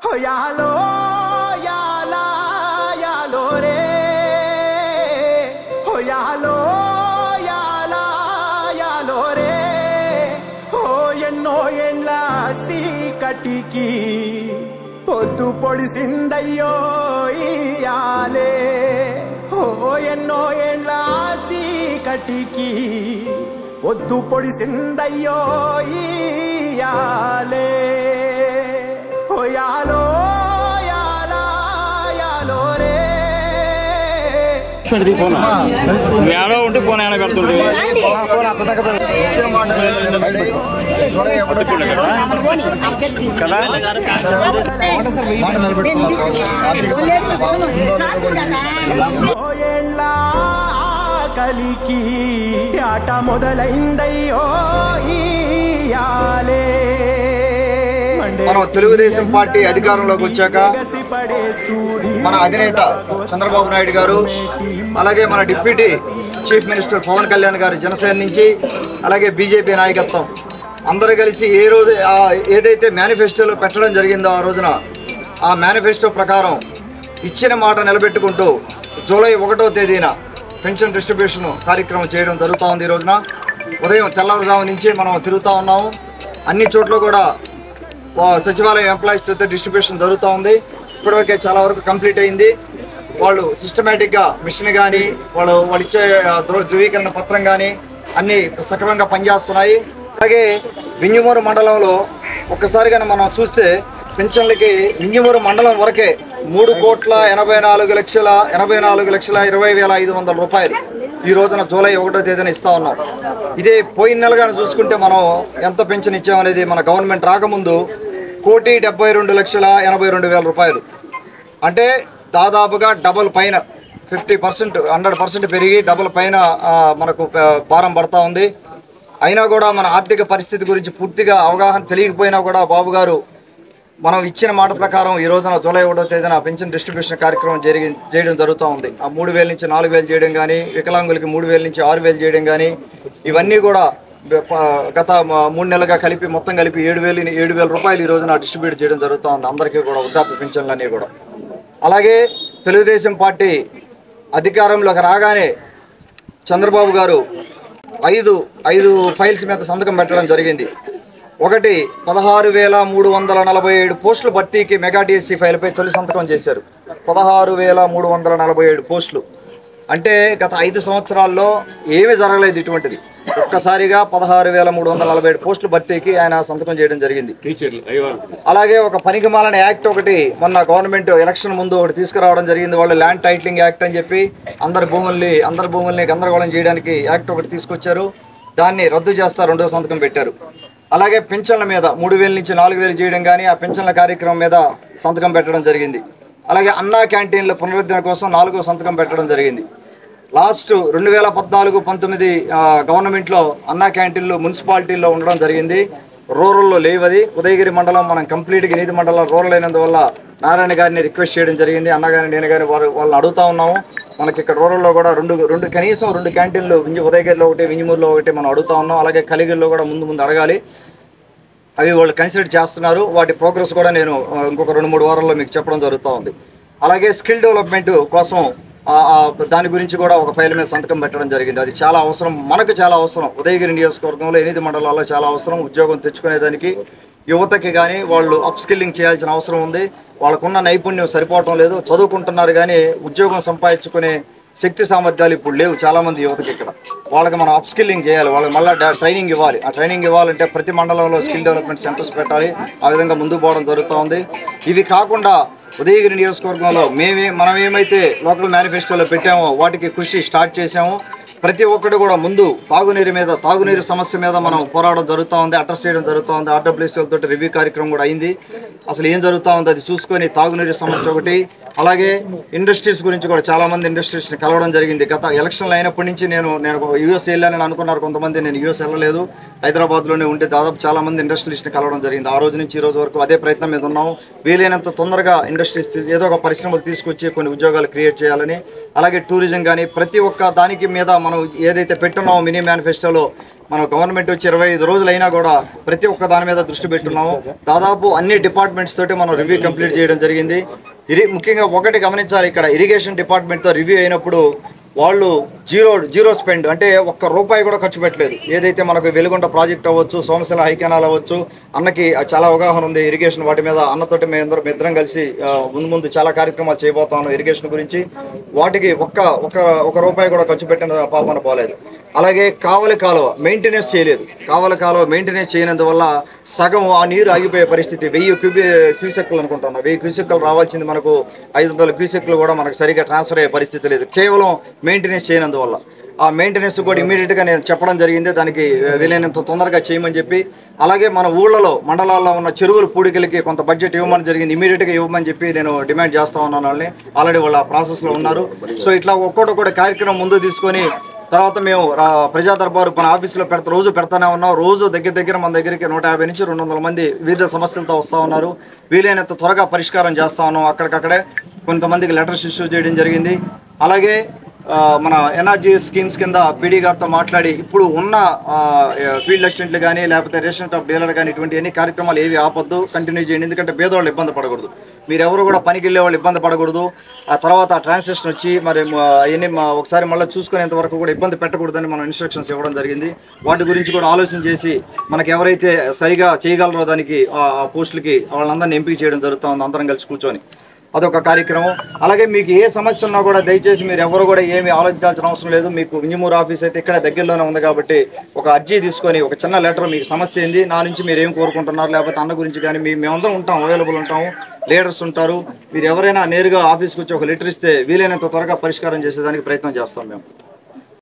యాలో యాలా యాలో రే యాలో యాలా యాలో రే ఎన్నో ఎండ్ల సీకటికి పొద్దు పొడిసిందయ్యో ఇయాలే ఎన్నో ఎండ్ల సీకటికి పొద్దు పొడిసిందయ్యో ఇయాలే యాలో యాలా యాలో రే ఏడో ఉంటే ఫోన్ ఏమైనా పెడుతుంది కలికి ఆట మొదలైందయ్యో ఇయాలే మనం తెలుగుదేశం పార్టీ అధికారంలోకి వచ్చాక మన అధినేత చంద్రబాబు నాయుడు గారు అలాగే మన deputy chief minister Pavan Kalyan garu Janasena నుంచి అలాగే బీజేపీ నాయకత్వం అందరూ కలిసి ఏ రోజు ఏదైతే మేనిఫెస్టోలో పెట్టడం జరిగిందో ఆ రోజున ఆ మేనిఫెస్టో ప్రకారం ఇచ్చిన మాట నిలబెట్టుకుంటూ జూలై 1వ తేదీన పెన్షన్ డిస్ట్రిబ్యూషన్ కార్యక్రమం చేయడం జరుగుతూ ఉంది. ఈ రోజున ఉదయం తెల్లవారుజాము నుంచి మనం తిరుగుతూ ఉన్నాము. అన్ని చోట్ల కూడా సచివాలయం ఎంప్లాయీస్ అయితే డిస్ట్రిబ్యూషన్ జరుగుతూ ఉంది. ఇప్పటివరకే చాలా వరకు కంప్లీట్ అయింది. వాళ్ళు సిస్టమేటిక్గా మిషన్ కానీ వాళ్ళు ఇచ్చే ధృవీకరణ పత్రం కానీ అన్నీ సక్రమంగా పనిచేస్తున్నాయి. అలాగే వింజమూరు మండలంలో ఒక్కసారిగా మనం చూస్తే పెన్షన్లకి వింజమూరు మండలం వరకే 3,84,20,500 రూపాయలు ఈ రోజున జూలై 1వ తేదీన ఇస్తా ఉన్నాం. ఇదే పోయిన నెలగా చూసుకుంటే మనం ఎంత పెన్షన్ ఇచ్చామనేది మన గవర్నమెంట్ రాకముందు 1,72,82,000 రూపాయలు. అంటే దాదాపుగా డబుల్ పైన 50%, 100% పెరిగి డబుల్ పైన మనకు భారం పడతా ఉంది. అయినా కూడా మన ఆర్థిక పరిస్థితి గురించి పూర్తిగా అవగాహన తెలియకపోయినా కూడా బాబు గారు మనం ఇచ్చిన మాట ప్రకారం ఈ రోజున జూలై 1వ తేదీన పెన్షన్ డిస్ట్రిబ్యూషన్ కార్యక్రమం చేయడం జరుగుతూ ఉంది. ఆ 3,000 నుంచి 4,000 చేయడం కానీ, వికలాంగులకి 3,000 నుంచి 6,000 చేయడం కానీ, ఇవన్నీ కూడా గత 3 నెలలుగా కలిపి మొత్తం కలిపి 7,000 రూపాయలు ఈ రోజున డిస్ట్రిబ్యూట్ చేయడం జరుగుతూ ఉంది అందరికీ కూడా, వృద్ధాప్య పెన్షన్లన్నీ కూడా. అలాగే తెలుగుదేశం పార్టీ అధికారంలోకి రాగానే చంద్రబాబు గారు ఐదు ఫైల్స్ మీద సంతకం పెట్టడం జరిగింది. ఒకటి 16,347 పోస్టుల భర్తీకి మెగా డిఎస్సి ఫైల్పై తొలి సంతకం చేశారు. 16,347 పోస్టులు అంటే గత 5 సంవత్సరాల్లో ఏమీ జరగలేదు ఇటువంటిది. ఒక్కసారిగా 16,347 పోస్టుల భర్తీకి ఆయన సంతకం చేయడం జరిగింది. అలాగే ఒక పనికిమాలిన యాక్ట్ ఒకటి మొన్న గవర్నమెంట్ ఎలక్షన్ ముందు ఒకటి తీసుకురావడం జరిగింది. వాళ్ళు ల్యాండ్ టైటిలింగ్ యాక్ట్ అని చెప్పి అందరి భూముల్ని గందరగోళం చేయడానికి యాక్ట్ ఒకటి తీసుకొచ్చారు. దాన్ని రద్దు చేస్తా 2వ సంతకం పెట్టారు. అలాగే పెన్షన్ల మీద 3,000 నుంచి 4,000 చేయడం కానీ ఆ పెన్షన్ల కార్యక్రమం మీద సంతకం పెట్టడం జరిగింది. అలాగే అన్నా క్యాంటీన్ల పునరుద్ధరణ కోసం 4వ సంతకం పెట్టడం జరిగింది. లాస్ట్ 2014-19 గవర్నమెంట్లో అన్నా క్యాంటీన్లు మున్సిపాలిటీల్లో ఉండడం జరిగింది. రూరల్లో లేవది. ఉదయగిరి మండలం మనం కంప్లీట్గా 8 మండలం రూరల్ అయినందువల్ల నారాయణ గారిని రిక్వెస్ట్ చేయడం జరిగింది. అన్న గారిని నేను కానీ వాళ్ళని అడుగుతా ఉన్నాము. మనకి ఇక్కడ రూరల్లో కూడా కనీసం 2 క్యాంటీన్లు ఉదయగిరిలో ఒకటి, వింజమూరులో ఒకటి మనం అడుగుతా ఉన్నాం. అలాగే కలిగిరిలో కూడా ముందు అడగాలి. అవి వాళ్ళు కన్సిడర్ చేస్తున్నారు. వాటి ప్రోగ్రెస్ కూడా నేను ఇంకొక 2-3 వారాల్లో మీకు చెప్పడం జరుగుతూ ఉంది. అలాగే స్కిల్ డెవలప్మెంట్ కోసం దాని గురించి కూడా ఒక ఫైల్ మీద సంతకం పెట్టడం జరిగింది. అది చాలా అవసరం, మనకు చాలా అవసరం. ఉదయగిరి నియోజకవర్గంలో 8 మండలాల్లో చాలా అవసరం. ఉద్యోగం తెచ్చుకునేదానికి యువతకి కానీ వాళ్ళు అప్స్కిల్లింగ్ చేయాల్సిన అవసరం ఉంది. వాళ్ళకున్న నైపుణ్యం సరిపోవటం లేదు. చదువుకుంటున్నారు కానీ ఉద్యోగం సంపాదించుకునే శక్తి సామర్థ్యాలు ఇప్పుడు లేవు చాలామంది యువతకి. ఇక్కడ వాళ్ళకి మనం అప్స్కిల్లింగ్ చేయాలి, వాళ్ళకి మళ్ళీ ట్రైనింగ్ ఇవ్వాలి. ఆ ట్రైనింగ్ ఇవ్వాలంటే ప్రతి మండలంలో స్కిల్ డెవలప్మెంట్ సెంటర్స్ పెట్టాలి. ఆ విధంగా ముందుకు పోవడం జరుగుతూ ఉంది. ఇవి కాకుండా ఉదయగిరి నియోజకవర్గంలో మనం ఏమైతే లోకల్ మేనిఫెస్టోలో పెట్టామో వాటికి కృషి స్టార్ట్ చేసాము. ప్రతి ఒక్కటి కూడా ముందు తాగునీరు సమస్య మీద మనం పోరాడడం జరుగుతూ ఉంది, అడ్రస్ చేయడం జరుగుతూ ఉంది. ఆర్డబ్ల్యూసీలతో రివ్యూ కార్యక్రమం కూడా అయింది. అసలు ఏం జరుగుతూ ఉంది అది చూసుకొని తాగునీరు సమస్య ఒకటి, అలాగే ఇండస్ట్రీస్ గురించి కూడా చాలా మంది ఇండస్ట్రీస్ని కలవడం జరిగింది. గత ఎలక్షన్లు అయినప్పటి నుంచి నేను యూఎస్ వెళ్ళానని అనుకున్నారు కొంతమంది. నేను యూఎస్ వెళ్ళలేదు, హైదరాబాద్లోనే ఉంటే దాదాపు చాలా మంది ఇండస్ట్రియలిస్ట్ని కలవడం జరిగింది. ఆ రోజు నుంచి ఈ రోజు వరకు అదే ప్రయత్నం మీద ఉన్నాము. వీలైనంత తొందరగా ఇండస్ట్రీస్ ఏదో ఒక పరిశ్రమలు తీసుకొచ్చి కొన్ని ఉద్యోగాలు క్రియేట్ చేయాలని, అలాగే టూరిజం కానీ ప్రతి ఒక్క దానికి మీద మనం ఏదైతే పెట్టున్నామో మినీ మేనిఫెస్టోలో, మన గవర్నమెంట్ వచ్చి 25 రోజులు అయినా కూడా ప్రతి ఒక్క దాని మీద దృష్టి పెట్టున్నాము. దాదాపు అన్ని డిపార్ట్మెంట్స్ తోటి మనం రివ్యూ కంప్లీట్ చేయడం జరిగింది. ముఖ్యంగా ఒకటి గమనించాలి, ఇక్కడ ఇరిగేషన్ డిపార్ట్మెంట్తో రివ్యూ అయినప్పుడు వాళ్ళు జీరో స్పెండ్, అంటే ఒక్క రూపాయి కూడా ఖర్చు పెట్టలేదు. ఏదైతే మనకు వెలుగొండ ప్రాజెక్ట్ అవ్వచ్చు, సోమశిల హైకెనాల్ అవ్వచ్చు, అన్నకి చాలా అవగాహన ఉంది ఇరిగేషన్ వాటి మీద. అన్నతోటి మేమిద్దరం కలిసి ముందు చాలా కార్యక్రమాలు చేయబోతాను ఇరిగేషన్ గురించి. వాటికి ఒక్క రూపాయి కూడా ఖర్చు పెట్టిన పాపన పోలేదు. అలాగే కావలి కాలువ మెయింటెనెన్స్ చేయలేదు. కావలి కాలువ మెయింటెనెన్స్ చేయనందువల్ల సగం ఆ నీరు ఆగిపోయే పరిస్థితి. 1000 క్యూసెక్లు అనుకుంటున్నా, 1000 క్యూసెక్లు రావాల్సింది మనకు 500 క్యూసెక్లు కూడా మనకు సరిగ్గా ట్రాన్స్ఫర్ అయ్యే పరిస్థితి లేదు, కేవలం మెయింటెనెన్స్ చేయనందువల్ల. ఆ మెయింటెనెన్స్ కూడా ఇమీడియట్గా నేను చెప్పడం జరిగింది, దానికి వీలైనంత తొందరగా చేయమని చెప్పి. అలాగే మన ఊళ్ళలో మండలాల్లో ఉన్న చెరువుల పూడికలకి కొంత బడ్జెట్ ఇవ్వమని జరిగింది, ఇమీడియట్గా ఇవ్వమని చెప్పి నేను డిమాండ్ చేస్తా ఉన్నాను వాళ్ళని. ఆల్రెడీ వాళ్ళ ప్రాసెస్లో ఉన్నారు. సో ఇట్లా ఒక్కొక్కటి కార్యక్రమం ముందు తీసుకొని తర్వాత మేము ప్రజా దర్బారు మన ఆఫీసులో రోజు పెడతానే ఉన్నాం. రోజు దగ్గర మన దగ్గరికి 150 నుంచి 200 మంది వివిధ సమస్యలతో వస్తూ ఉన్నారు. వీలైనంత త్వరగా పరిష్కారం చేస్తా ఉన్నాం. అక్కడికక్కడే కొంతమందికి లెటర్స్ ఇష్యూ చేయడం జరిగింది. అలాగే మన ఎన్ఆర్జీ స్కీమ్స్ కింద పీడీ గారితో మాట్లాడి ఇప్పుడు ఉన్న ఫీల్డ్ అసిస్టెంట్లు కానీ లేకపోతే రేషన్ షాప్ డీలర్ కానీ ఇటువంటి అన్ని కార్యక్రమాలు ఏవి ఆపొద్దు, కంటిన్యూ చేయండి. ఎందుకంటే పేదవాళ్ళు ఇబ్బంది పడకూడదు, మీరెవరు కూడా పనికి వెళ్ళే వాళ్ళు ఇబ్బంది పడకూడదు. ఆ తర్వాత ట్రాన్సాక్షన్ వచ్చి మరి అవన్నీ ఒకసారి మళ్ళీ చూసుకునేంత వరకు కూడా ఇబ్బంది పెట్టకూడదని మనం ఇన్స్ట్రక్షన్స్ ఇవ్వడం జరిగింది. వాటి గురించి కూడా ఆలోచన చేసి మనకి ఎవరైతే సరిగా చేయగలరో దానికి ఆ పోస్టులకి వాళ్ళందరినీ ఎంపిక చేయడం జరుగుతుంది, అందరం కలిసి కూర్చొని. అదొక కార్యక్రమం. అలాగే మీకు ఏ సమస్య ఉన్నా కూడా దయచేసి మీరు ఎవరు కూడా ఏమి ఆలోచించాల్సిన అవసరం లేదు. మీకు వింజమూరు ఆఫీస్ అయితే ఇక్కడ దగ్గరలోనే ఉంది కాబట్టి ఒక అర్జీ తీసుకొని ఒక చిన్న లెటర్, మీకు సమస్య ఏంది, నా నుంచి మీరు ఏం కోరుకుంటున్నారు, లేకపోతే అన్న గురించి కానీ మేమందరం ఉంటాం, అవైలబుల్ ఉంటాము, లీడర్స్ ఉంటారు. మీరు ఎవరైనా నేరుగా ఆఫీస్కి వచ్చి ఒక లెటర్ ఇస్తే వీలైనంత త్వరగా పరిష్కారం చేసేదానికి ప్రయత్నం చేస్తాం మేము.